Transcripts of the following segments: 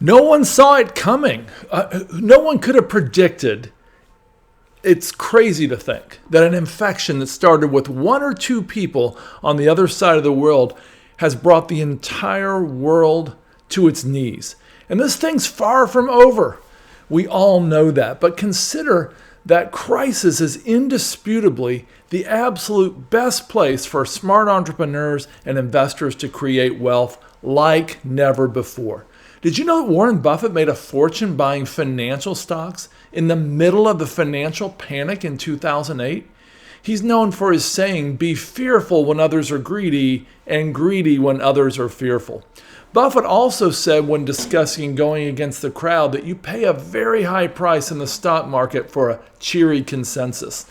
No one saw it coming. No one could have predicted. It's crazy to think that an infection that started with one or two people on the other side of the world has brought the entire world to its knees. And this thing's far from over. We all know that. But consider that crisis is indisputably the absolute best place for smart entrepreneurs and investors to create wealth like never before. Did you know that Warren Buffett made a fortune buying financial stocks in the middle of the financial panic in 2008? He's known for his saying, "Be fearful when others are greedy, and greedy when others are fearful." Buffett also said when discussing going against the crowd that you pay a very high price in the stock market for a cheery consensus.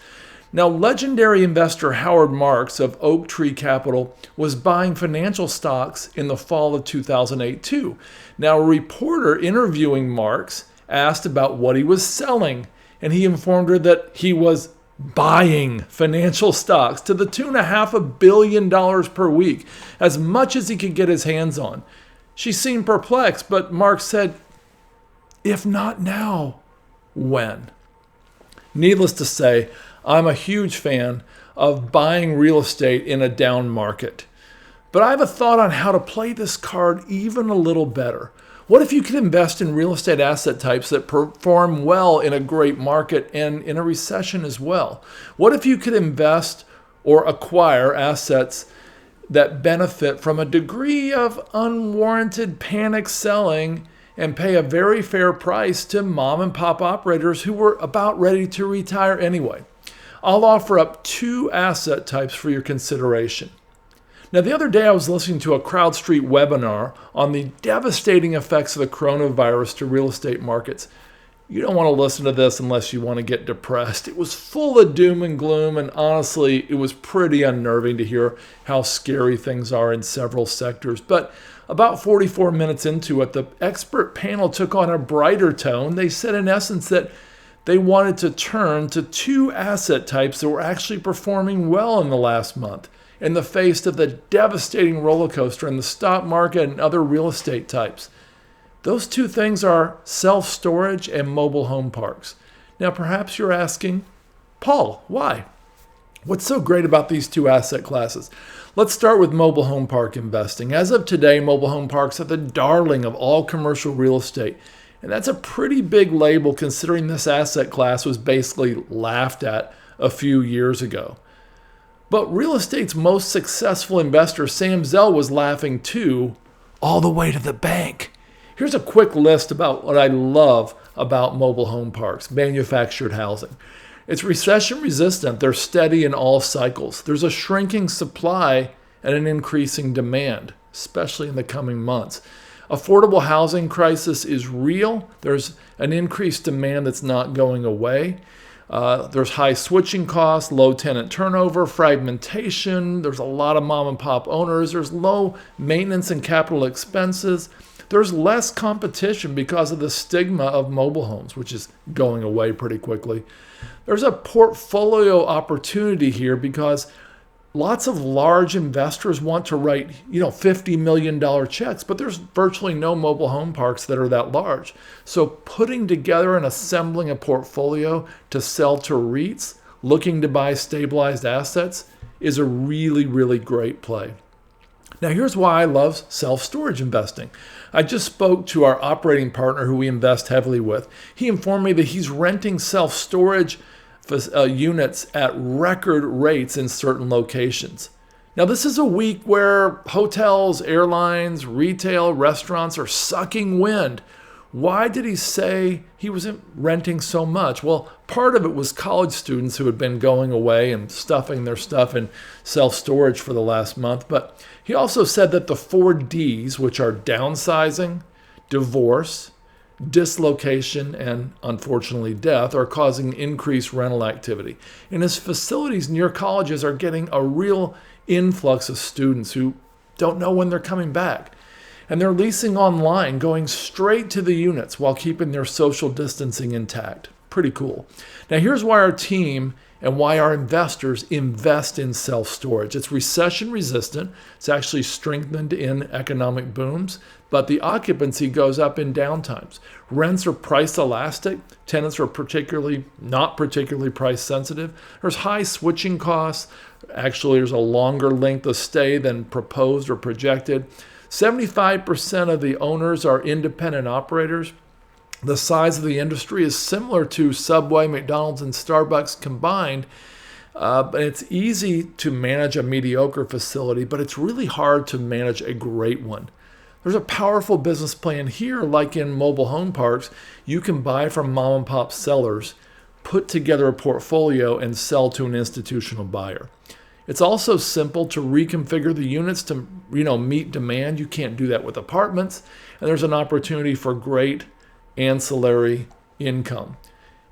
Now, legendary investor Howard Marks of Oak Tree Capital was buying financial stocks in the fall of 2008 too. Now, a reporter interviewing Marks asked about what he was selling, and he informed her that he was buying financial stocks to the tune of $500 million per week, as much as he could get his hands on. She seemed perplexed, but Marks said, "If not now, when?" Needless to say, I'm a huge fan of buying real estate in a down market. But I have a thought on how to play this card even a little better. What if you could invest in real estate asset types that perform well in a great market and in a recession as well? What if you could invest or acquire assets that benefit from a degree of unwarranted panic selling and pay a very fair price to mom and pop operators who were about ready to retire anyway? I'll offer up two asset types for your consideration. Now, the other day I was listening to a CrowdStreet webinar on the devastating effects of the coronavirus to real estate markets. You don't want to listen to this unless you want to get depressed. It was full of doom and gloom, and honestly, it was pretty unnerving to hear how scary things are in several sectors. But about 44 minutes into it, the expert panel took on a brighter tone. They said, in essence, that they wanted to turn to two asset types that were actually performing well in the last month in the face of the devastating roller coaster in the stock market and other real estate types. Those two things are self-storage and mobile home parks. Now, perhaps you're asking, Paul, why? What's so great about these two asset classes? Let's start with mobile home park investing. As of today, mobile home parks are the darling of all commercial real estate. And that's a pretty big label considering this asset class was basically laughed at a few years ago. But real estate's most successful investor, Sam Zell, was laughing too, all the way to the bank. Here's a quick list about what I love about mobile home parks, manufactured housing. It's recession resistant. They're steady in all cycles. There's a shrinking supply and an increasing demand, especially in the coming months. Affordable housing crisis is real. There's an increased demand that's not going away. There's high switching costs, low tenant turnover, fragmentation. There's a lot of mom and pop owners. There's low maintenance and capital expenses. There's less competition because of the stigma of mobile homes, which is going away pretty quickly. There's a portfolio opportunity here because lots of large investors want to write, $50 million checks, but there's virtually no mobile home parks that are that large. So putting together and assembling a portfolio to sell to REITs looking to buy stabilized assets is a really, really great play. Now, here's why I love self-storage investing. I just spoke to our operating partner who we invest heavily with. He informed me that he's renting self-storage units at record rates in certain locations. Now, this is a week where hotels, airlines, retail, restaurants are sucking wind. Why did he say he wasn't renting so much? Well, part of it was college students who had been going away and stuffing their stuff in self-storage for the last month. But he also said that the 4Ds, which are downsizing, divorce, dislocation, and unfortunately death, are causing increased rental activity. And his facilities near colleges are getting a real influx of students who don't know when they're coming back. And they're leasing online, going straight to the units while keeping their social distancing intact. Pretty cool. Now, here's why our team and why our investors invest in self-storage. It's recession resistant. It's actually strengthened in economic booms, but the occupancy goes up in downtimes. Rents are price elastic. Tenants are not particularly price sensitive. There's high switching costs. Actually, there's a longer length of stay than proposed or projected. 75% of the owners are independent operators. The size of the industry is similar to Subway, McDonald's, and Starbucks combined. But it's easy to manage a mediocre facility, but it's really hard to manage a great one. There's a powerful business plan here, like in mobile home parks. You can buy from mom and pop sellers, put together a portfolio, and sell to an institutional buyer. It's also simple to reconfigure the units to meet demand. You can't do that with apartments. And there's an opportunity for great ancillary income.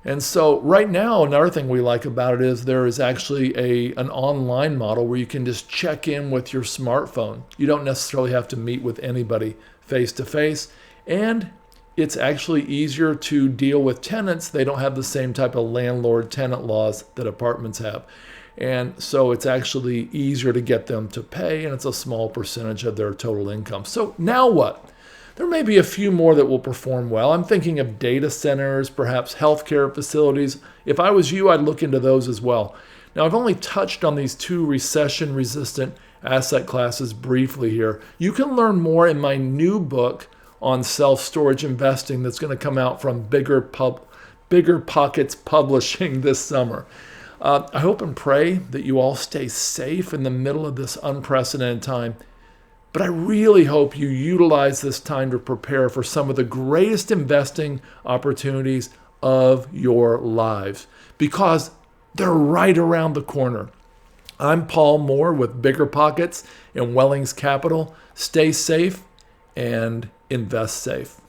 And so right now, another thing we like about it is there is actually an online model where you can just check in with your smartphone. You don't necessarily have to meet with anybody face to face. And it's actually easier to deal with tenants. They don't have the same type of landlord-tenant laws that apartments have. And so it's actually easier to get them to pay, and it's a small percentage of their total income. So now what? There may be a few more that will perform well. I'm thinking of data centers, perhaps healthcare facilities. If I was you, I'd look into those as well. Now, I've only touched on these two recession-resistant asset classes briefly here. You can learn more in my new book on self-storage investing that's going to come out from Bigger Pockets Publishing this summer. I hope and pray that you all stay safe in the middle of this unprecedented time. But I really hope you utilize this time to prepare for some of the greatest investing opportunities of your lives, because they're right around the corner. I'm Paul Moore with Bigger Pockets and Wellings Capital. Stay safe and invest safe.